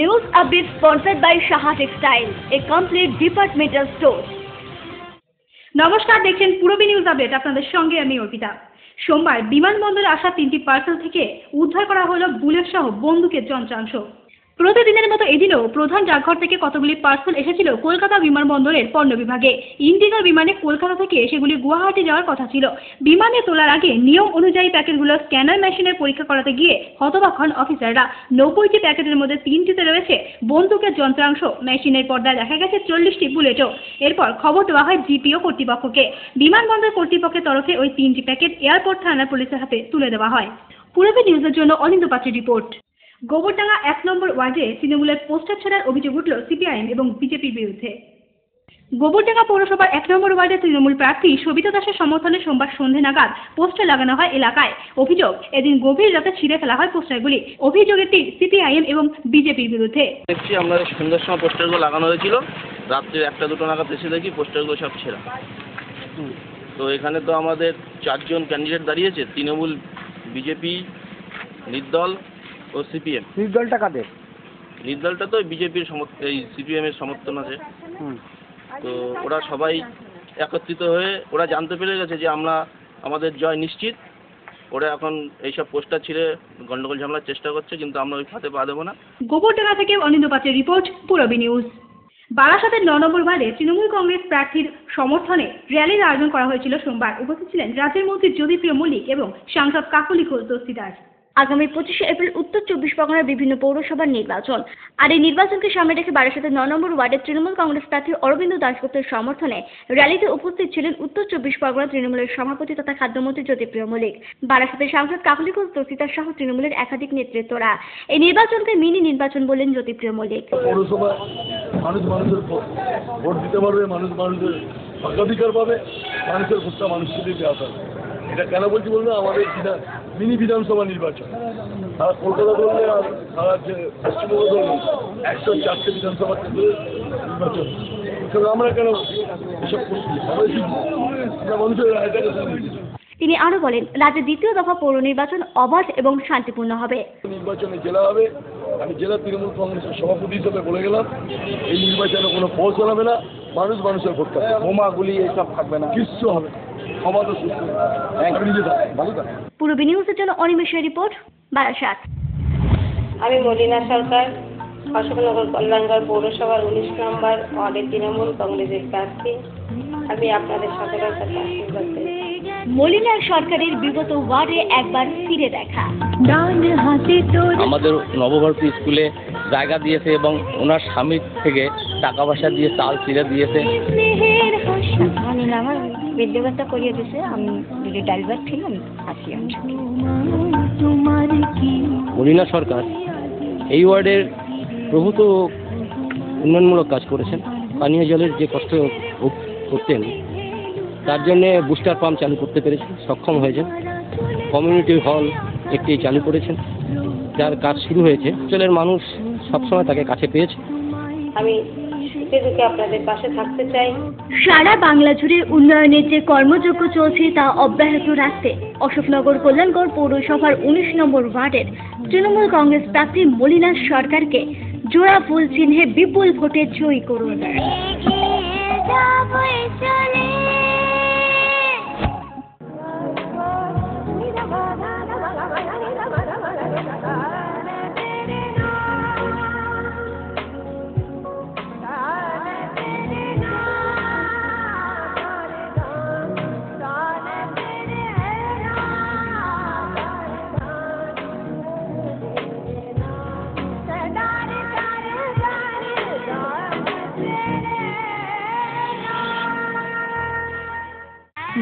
News update sponsored by Shaha Textile, a complete departmental store. নমস্কার, দেখছেন Purabi news update. আপনাদের সঙ্গে আমি অর্পিতা। সোমবার বিমানবন্দরে আসা 3টি পার্সেল থেকে উদ্ধার করা হলো বুলেট সহ বন্দুকের যন্ত্রাংশ। প্রতিদিনের মতো এদিনও প্রধান ডাকঘর থেকে কতগুলি পার্সেল এসেছিল কলকাতা বিমানবন্দরের পণ্য বিভাগে। ইন্ডিগোর বিমানে কলকাতা থেকে সেগুলি গুয়াহাটি যাওয়ার কথা ছিল। বিমানে তোলার আগে নিয়ম অনুযায়ী প্যাকেটগুলো স্ক্যানার মেশিনে পরীক্ষা করাতে গিয়ে হতবাক হন অফিসাররা। 90টি প্যাকেটের মধ্যে 3টিতে রয়েছে বন্দুকের যন্ত্রাংশ। মেশিনের পর্দায় দেখা গেছে 40টি বুলেটও। এরপর খবর দেওয়া হয় জিপিও কর্তৃপক্ষকে। বিমানবন্দর কর্তৃপক্ষের তরফে ওই 3টি প্যাকেট এয়ারপোর্ট থানার পুলিশের হাতে তুলে দেওয়া হয়। পূরবী নিউজের জন্য অনিন্দ পাত্রের রিপোর্ট। গোবরডাঙ্গা 1 নম্বর ওয়ার্ডে তৃণমূলের পোস্টার ছাড়ার অভিযোগ উঠল সিপিআইএম এবং বিজেপির বিরুদ্ধে। গোবরডাঙ্গা পৌরসভার 1 নম্বর ওয়ার্ডে তৃণমূল প্রার্থী সবিতা দাসের সমর্থনে সোমবার সন্ধে নাগাদ পোস্টার লাগানো হয় এলাকায়। অভিযোগ, এদিন গভীর রাতে ছিঁড়ে ফেলা হয় পোস্টারগুলি। অভিযোগ এটি সিপিআইএম এবং বিজেপির বিরুদ্ধে। দেখছি আমরা সন্ধ্যার সময় পোস্টারগুলো লাগানো হয়েছিল, রাত্রে 1টা-2টো নাগাদ এসে দেখি পোস্টারগুলো সব ছেঁড়া। তো এখানে তো আমাদের 4জন ক্যান্ডিডেট দাঁড়িয়েছে, তৃণমূল, বিজেপি, নির্দল ও সিপিএম। নির্দলটা কাদের? নির্দলটা তো বিজেপির এই সিপিএমের সমর্থন আছে। তো ওরা সবাই একত্রিত হয়ে ওরা জানতে পেরে গেছে যে আমাদের জয় নিশ্চিত। ওরা এখন এইসব পোস্টার ছিঁড়ে গন্ডগোল ঝামেলার চেষ্টা করছে, কিন্তু আমরা ওই ফাঁদে পা দেবো না। গোবরডাঙ্গা থেকে অনিন্দ পাত্রের রিপোর্ট, পূরবী নিউজ। বারাসাতের 9 নম্বর ওয়ার্ডে তৃণমূল কংগ্রেস প্রার্থীর সমর্থনে র্যালির আয়োজন করা হয়েছিল সোমবার। উপস্থিত ছিলেন রাজ্যের মন্ত্রী জ্যোতিপ্রিয় মল্লিক এবং সাংসদ কাকলি ঘোষ দস্তিদার। আগামী 25শে এপ্রিল উত্তর 24 পরগনার বিভিন্ন পৌরসভার নির্বাচন। আর এই নির্বাচনকে সামনে রেখে বারাসাতের 9 নম্বর ওয়ার্ডের তৃণমূল কংগ্রেস প্রার্থী অরবিন্দ দাশগুপ্তের সমর্থনে র্যালিতে উপস্থিত ছিলেন উত্তর 24 পরগনা তৃণমূলের সভাপতি তথা খাদ্যমন্ত্রী জ্যোতিপ্রিয় মল্লিক, বারাসাতের সাংসদ কাকলি ঘোষ দস্তিদার সহ তৃণমূলের একাধিক নেতৃত্বরা। এই নির্বাচনকে মিনি নির্বাচন বললেন জ্যোতিপ্রিয় মল্লিক। পৌরসভা মানুষের ভোট দিতে পারবে, মানুষের অগ্রাধিকার পাবে, মানুষের ভোটটা মানুষকে দিয়ে দেওয়া হবে। এটা কেন বলছি বলবে, আমাদের মিনি বিধানসভা নির্বাচন। সারা কলকাতা ধরলে আর সারা পশ্চিমবঙ্গ ধরলে 104টে বিধানসভা নির্বাচন। আমরা কেন এসব করছি? আমরা মানুষের রায়টাকে। তিনি আরো বলেন, রাজ্যের দ্বিতীয় দফা পৌর নির্বাচন অবাধ এবং শান্তিপূর্ণ হবে। নির্বাচনে জেলা হবে। আমি জেলা তৃণমূল কংগ্রেসের সভাপতি হিসেবে বলে গেলাম, এই নির্বাচনে কোনো পৌঁছ হবে না, মানুষের ভোট পাবে, বোমা গুলি এসব থাকবে না, কিচ্ছু হবে না। পূরবী নিউজের জন্য অনিমেষের রিপোর্ট, বারাসাত। আমি মলিনা সরকার, অশোকনগর কল্যাণগড় পৌরসভার 19 নম্বর ওয়ার্ডের তৃণমূল কংগ্রেসের প্রার্থী। আমি আপনাদের সকলের কাছে আশীর্বাদ চাই। মলিনা সরকারের বিগত ওয়ার্ডে একবার ফিরে দেখা। আমাদের নবভারতী স্কুলে জায়গা দিয়েছে এবং ওনার স্বামীর থেকে টাকা পয়সা দিয়ে চাল চিড়ে দিয়েছে। আমার বিদ্যাভ্যাসটা করিয়ে দিয়েছে। আমি যদি ড্রাইভার ছিলাম আসি। মলিনা সরকার এই ওয়ার্ডের প্রভূত উন্নয়নমূলক কাজ করেছেন। পানীয় জলের যে কষ্ট করতেন, তার জন্যে বুস্টার পাম্প চালু করতে পেরেছেন, সক্ষম হয়েছেন। কমিউনিটি হল একটি চালু করেছেন, যার কাজ শুরু হয়েছে। অঞ্চলের মানুষ সবসময় তাকে কাছে পেয়েছে। আমি আপনাদের পাশে থাকতে চাই। সারা বাংলা জুড়ে উন্নয়নের যে কর্মযজ্ঞ চলছে তা অব্যাহত রাখতে অশোকনগর কল্যাণগড় পৌরসভার 19 নম্বর ওয়ার্ডের তৃণমূল কংগ্রেস প্রার্থী মলিনা সরকারকে জোড়া ফুল চিহ্নে বিপুল ভোটে জয়ী করুন।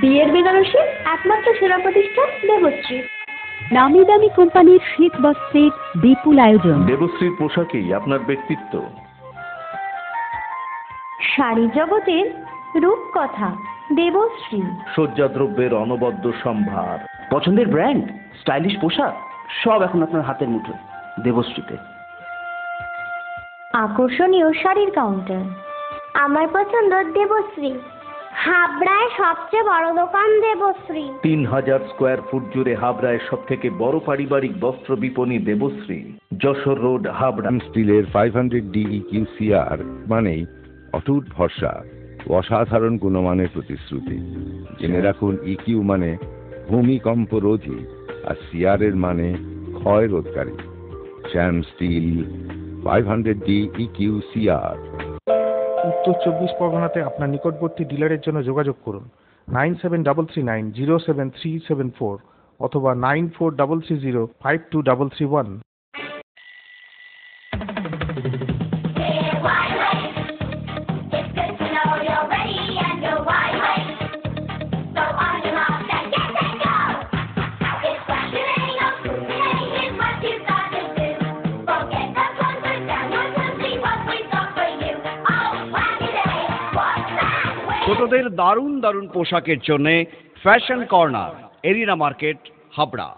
বিয়ের বেনারসি একমাত্র সেরা প্রতিষ্ঠান দেবশ্রী। নামি দামি কোম্পানির শীত বস্ত্রের বিপুল আয়োজন। দেবশ্রীর পোশাকেই আপনার ব্যক্তিত্ব। শাড়ি জগতের রূপকথা দেবশ্রী। সজ্জাদ্রব্যের অনবদ্য সম্ভার। পছন্দের ব্র্যান্ড, স্টাইলিশ পোশাক সব এখন আপনার হাতের মুঠোয় দেবশ্রীতে। আকর্ষণীয় শাড়ির কাউন্টার। আমার পছন্দ দেবশ্রী। হাবড়ায় সবচেয়ে বড় দোকান দেবশ্রী। 3000 স্কোয়ার ফুট জুড়ে হাবড়ায় সব থেকে বড় পারিবারিক বস্ত্র বিপণী দেবশ্রী, যশোর রোড, হাবড়া। স্টিলের 500D EQCR মানেই অটুট ভরসা, অসাধারণ গুণমানের প্রতিশ্রুতি। জেনে রাখুন, EQ মানে ভূমিকম্প রোধী আর CR এর মানে ক্ষয় রোধকারী। শ্যাম স্টিল 500D EQCR। উত্তর 24 পরগনাতে আপনার নিকটবর্তী ডিলারের জন্য যোগাযোগ করুন 9733907374 অথবা 9433052331। ছোটদের দারুণ দারুণ পোশাকের জন্য fashion corner, arena market, Habra.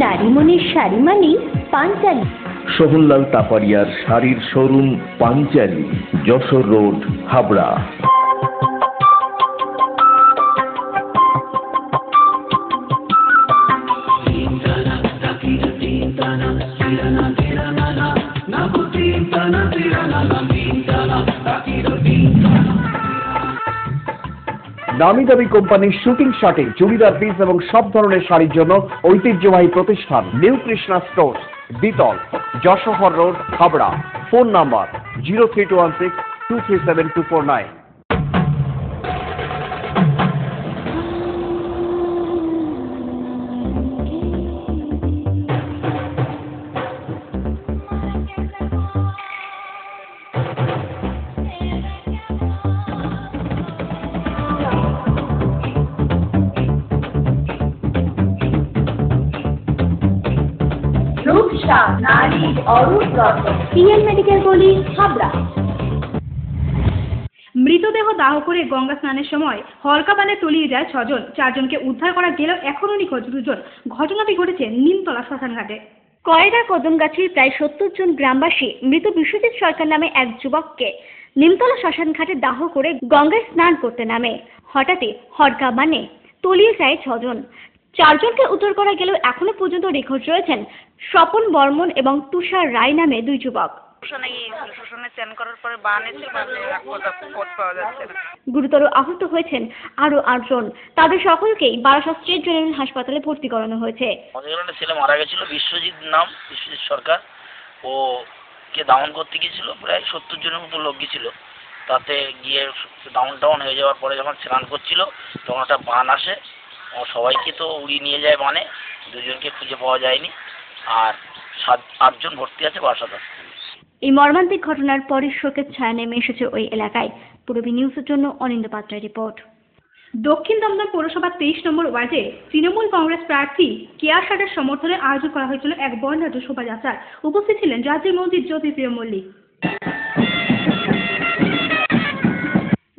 নারীমণির শাড়ি মানে পাঞ্চালী। সোহনলাল তাপারিয়ার শাড়ির শোরুম পাঞ্চালী, যশোর রোড, হাবড়া। নামি দামি কোম্পানির শুটিং শার্টিং, চুড়িদার পিস এবং সব ধরনের শাড়ির জন্য ঐতিহ্যবাহী প্রতিষ্ঠান নিউ কৃষ্ণা স্টোর্স, দ্বিতল, Jessore road, Habra. Phone number 03216237249। PL medical গলি, হাবড়া। মৃতদেহ দাহ করে গঙ্গা স্নানের সময় হলকাবানে তলিয়ে যায় 6 জন। 4 জনকে উদ্ধার করা গেলেও এখনও নিখোঁজ 2 জন। ঘটনাটি ঘটেছে নিমতলা শ্মশানঘাটে। কয়রা কদমগাছির প্রায় 70 জন গ্রামবাসী মৃত বিশ্বজিৎ সরকার নামে এক যুবককে নিমতলা শ্মশানঘাটে দাহ করে গঙ্গায় স্নান করতে নামে। হঠাৎই হলকাবানে তলিয়ে যায় 6 জন। 4 জনকে উদ্ধার করা গেলেও এখনো পর্যন্ত নিখোঁজ রয়েছেন স্বপন বর্মন এবং তুষার রায় নামে 2 যুবক। গুরুতর আহত হয়েছেন আরো 8 জন। তাদের সকলকেই বারাসত স্টেট জেনারেল হাসপাতালে ভর্তি করানো হয়েছে। আমাদের এখানে ছেলে মারা গেছিল, বিশ্বজিৎ নাম, বিশ্বজিৎ সরকার। ও কে দামন করতে গিয়েছিল, প্রায় 70 জনের মতো লোক গিয়েছিল। তাতে গিয়ে ডাউন হয়ে যাওয়ার পরে যখন স্নান করছিল তখন একটা বান আসে, সবাইকে তো উড়িয়ে নিয়ে যায় বানে। 2 জনকে খুঁজে পাওয়া যায়নি, আর 8 জন ভর্তি আছে বারাসত। এই মর্মান্তিক ঘটনার পরে শোকের ছায়া নেমে এসেছে ওই এলাকায়। পূরবী নিউজের জন্য অনিন্দ পাত্রের রিপোর্ট। দক্ষিণ দমদম পৌরসভার 23 নম্বর ওয়ার্ডে তৃণমূল কংগ্রেস প্রার্থী কেয়া সাডার সমর্থনে আয়োজন করা হয়েছিল এক বর্ণাঢ্য শোভাযাত্রার। উপস্থিত ছিলেন রাজ্যের মন্ত্রী জ্যোতিপ্রিয় মল্লিক।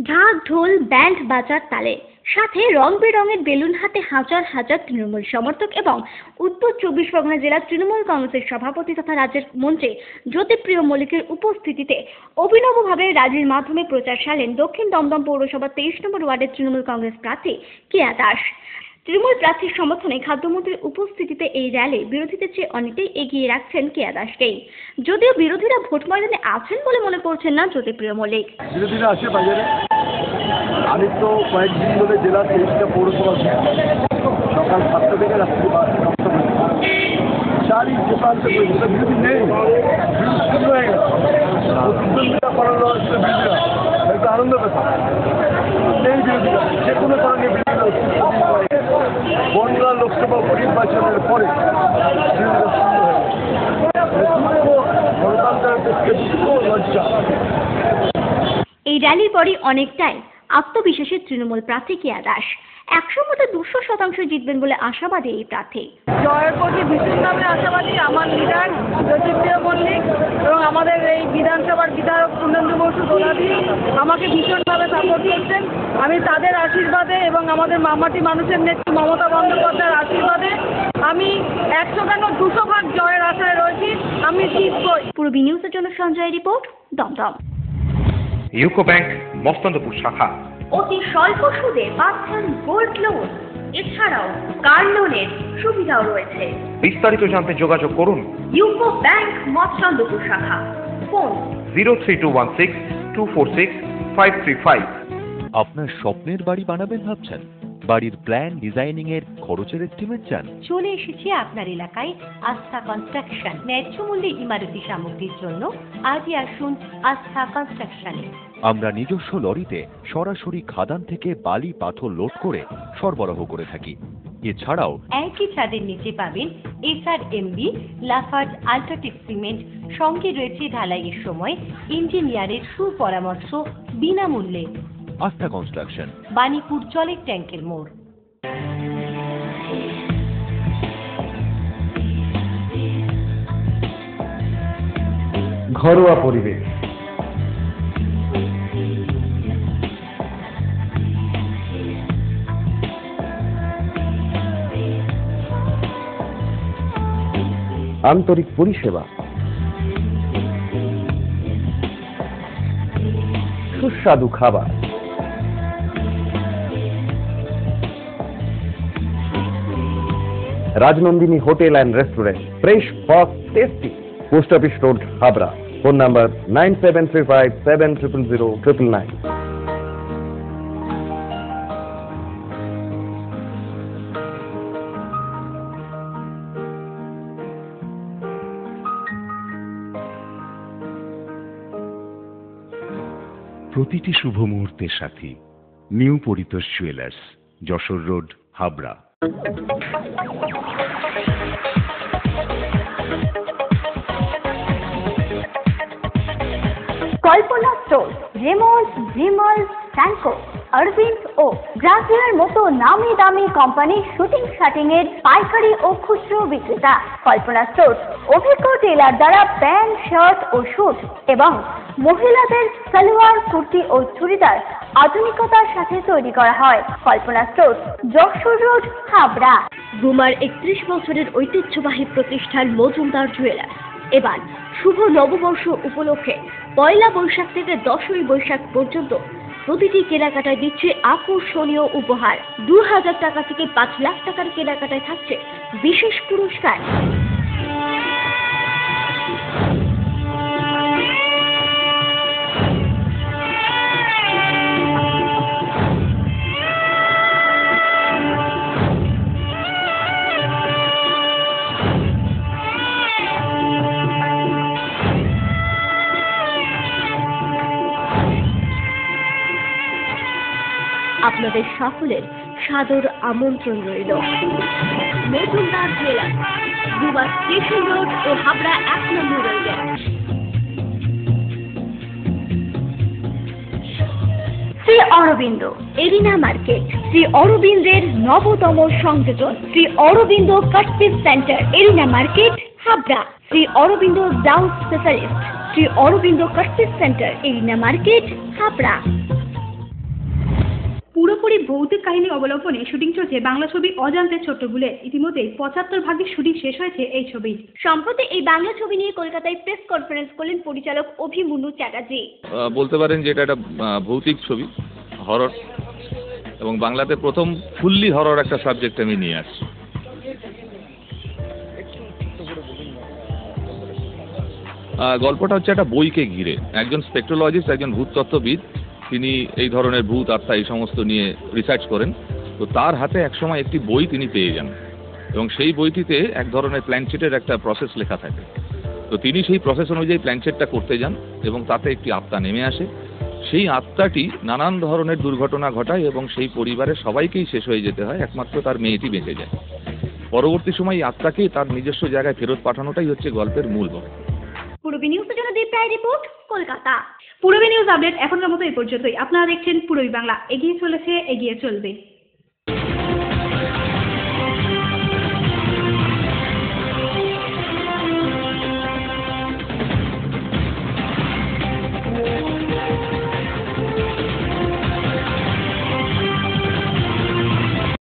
ঢাক ঢোল ব্যান্ড বাজার তালে, সাথে রং বেরঙের বেলুন হাতে হাজার হাজার তৃণমূল সমর্থক এবং উত্তর 24 পরগনা জেলা তৃণমূল কংগ্রেসের সভাপতি তথা রাজ্যের মন্ত্রী জ্যোতিপ্রিয় মল্লিকের উপস্থিতিতে অভিনবভাবে র্যালির মাধ্যমে প্রচার সারলেন দক্ষিণ দমদম পৌরসভার 23 নম্বর ওয়ার্ডের তৃণমূল কংগ্রেস প্রার্থী কেয়া দাস। তৃণমূল প্রার্থীর সমর্থনে খাদ্যমন্ত্রীর উপস্থিতিতে এই র্যালি বিরোধীদের চেয়ে অনেকটাই এগিয়ে রাখছেন কেয়া দাসকেই। যদিও বিরোধীরা ভোট ময়দানে আছেন বলে মনে করছেন না জ্যোতিপ্রিয় মল্লিক। বিরোধীরা আসে বাজারে। আমি তো কয়েকদিন ধরে জেলার 23টা পৌরসভা সকাল 7টা থেকে রাত্রি 9টা পর্যন্ত চারি যে প্রান্তে বিরোধী নেই, শুরু হয়ে গেছে। প্রতিদ্বন্দ্বিতা করানো হচ্ছে বিরোধীরা, একটা আনন্দ পেত নেই বিরোধীরা, যে কোনো কারণে বিরোধীরা বনগাঁ লোকসভা উপনির্বাচনের পরে বিরোধীরা শূন্য হয়ে গেছে। গণতন্ত্রের পক্ষে লজ্জা। এই র্যালির পরই অনেকটাই আত্মবিশ্বাসী তৃণমূল প্রার্থী কেয়া দাস। 100 মধ্যে 200% জিতবেন বলে আশাবাদী এই প্রার্থী। জয়ের প্রতি ভীষণ নামে আশাবাদী আমার লিডার জ্যোতিপ্রিয় মল্লিক এবং আমাদের এই বিধানসভার বিধায়ক পূর্ণেন্দু বসু দোলাদি আমাকে ভীষণভাবে সাপোর্ট ভোট করছেন, আমি তাদের আশীর্বাদে এবং আমাদের মামাটি মানুষের নেত্রী মমতা বন্দ্যোপাধ্যায়ের আশীর্বাদে আমি 100 কেন 200 ভাগ জয়ের আশায় রয়েছি। আমি জিতবই। পূর্বী নিউজের জন্য Sanjay report, Dumdum. UCO bank Mastandpur শাখা। অতি স্বল্প সুদে পাচ্ছেন গোল্ড লোন, এছাড়াও কার লোনের সুবিধাও রয়েছে। বিস্তারিত জানতে যোগাযোগ করুন ইউকো ব্যাংক মৎস্যন্দপুর শাখা, ফোন 03216246535। আপনার স্বপ্নের বাড়ি বানাবেন ভাবছেন? বাড়ির প্ল্যান ডিজাইনিং এর খরচের এস্টিমেট চান? চলে এসেছি আপনার এলাকায় আস্থা কনস্ট্রাকশন। ন্যায্য মূল্যে ইমারতি সামগ্রীর জন্য আজই আসুন আস্থা কনস্ট্রাকশনে। আমরা নিজস্ব লরিতে সরাসরি খাদান থেকে বালি পাথর লোড করে সরবরাহ করে থাকি। এছাড়াও একই ছাদের নিচে পাবেন SRMB, লাফার্জ, আল্ট্রাটেক সিমেন্ট, সঙ্গে রয়েছে ঢালাইয়ের সময় ইঞ্জিনিয়ারের সুপরামর্শ বিনামূল্যে। আস্থা কনস্ট্রাকশন, বাণীপুর জলের ট্যাঙ্কের মোড়। ঘরোয়া পরিবেশ, আন্তরিক পরিষেবা, সুস্বাদু খাবার, Rajnandini hotel and restaurant, fresh, fast, tasty. Post office road, Habra. Phone number 9735700999। প্রতিটি শুভ মুহূর্তের সাথী new Paritosh jewellers, Jessore road, Habra. Kalpana store, Raymonds, Vimal, Franco, Arvind ও গ্রাজিয়ার মতো নামি দামি কোম্পানির শুটিং শাটিং এর পাইকারি ও খুচরো বিক্রেতা। কল্পনা স্টোর অভিজ্ঞ টেলার দ্বারা প্যান্ট, শার্ট ও স্যুট এবং মহিলাদের সালোয়ার, কুর্তি ও চুড়িদার আধুনিকতার সাথে তৈরি করা হয়। কল্পনা স্টোর, যশোর রোড, হাবড়া। রুমার 31 বছরের ঐতিহ্যবাহী প্রতিষ্ঠান মজুমদার জুয়েলার্স এবার শুভ নববর্ষ উপলক্ষে 1 বৈশাখ থেকে 10ই বৈশাখ পর্যন্ত প্রতিটি কেনাকাটায় দিচ্ছে আকর্ষণীয় উপহার। 2000 টাকা থেকে 5 লাখ টাকার কেনাকাটায় থাকছে বিশেষ পুরস্কার। আপনাদের সকলের সাদর আমন্ত্রণ রইল। মজুমদার জুয়েলার্স, রুবা স্টেশন রোড ও হাবড়া 1 নম্বর রইল। শ্রী অরবিন্দ এরিনা মার্কেট, শ্রী অরবিন্দের নবতম সংযোজন, Shri Aurobindo cut piece centre, arena market, Habra. Shri Aurobindo blouse specialist, Shri Aurobindo cut piece centre, arena market, Habra. পুরোপুরি ভৌতিক কাহিনী অবলম্বনে শুটিং চলছে বাংলা ছবি অজান্তে ছোট্ট ভুলে। ইতিমধ্যেই 75 ভাগের শুটিং শেষ হয়েছে এই ছবির। সম্প্রতি এই বাংলা ছবি নিয়ে কলকাতায় প্রেস কনফারেন্স করলেন পরিচালক অভিমন্যু চ্যাটার্জি। বলতে পারেন যে এটা একটা ভৌতিক ছবি, হরর, এবং বাংলাতে প্রথম ফুললি হরর একটা সাবজেক্ট আমি নিয়ে আসছি। গল্পটা হচ্ছে একটা বইকে ঘিরে। একজন স্পেকট্রোলজিস্ট, একজন ভূততত্ত্ববিদ, তিনি এই ধরনের ভূত আত্মা এই সমস্ত নিয়ে রিসার্চ করেন। তো তার হাতে একসময় একটি বই তিনি পেয়ে যান এবং সেই বইটিতে এক ধরনের প্ল্যানচেটের একটা প্রসেস লেখা থাকে। তো তিনি সেই প্রসেস অনুযায়ী প্ল্যানচেটটা করতে যান এবং তাতে একটি আত্মা নেমে আসে। সেই আত্মাটি নানান ধরনের দুর্ঘটনা ঘটায় এবং সেই পরিবারের সবাইকেই শেষ হয়ে যেতে হয়, একমাত্র তার মেয়েটি বেঁচে যায়। পরবর্তী সময় এই আত্মাকে তার নিজস্ব জায়গায় ফেরত পাঠানোটাই হচ্ছে গল্পের মূল বক্তব্য। পূরবী নিউজের জন্য Deep Roy report, Kolkata. Purabi news update এখনকার মতো এই পর্যন্তই। আপনারা দেখছেন পূরবী বাংলা, এগিয়ে চলেছে, এগিয়ে চলবে।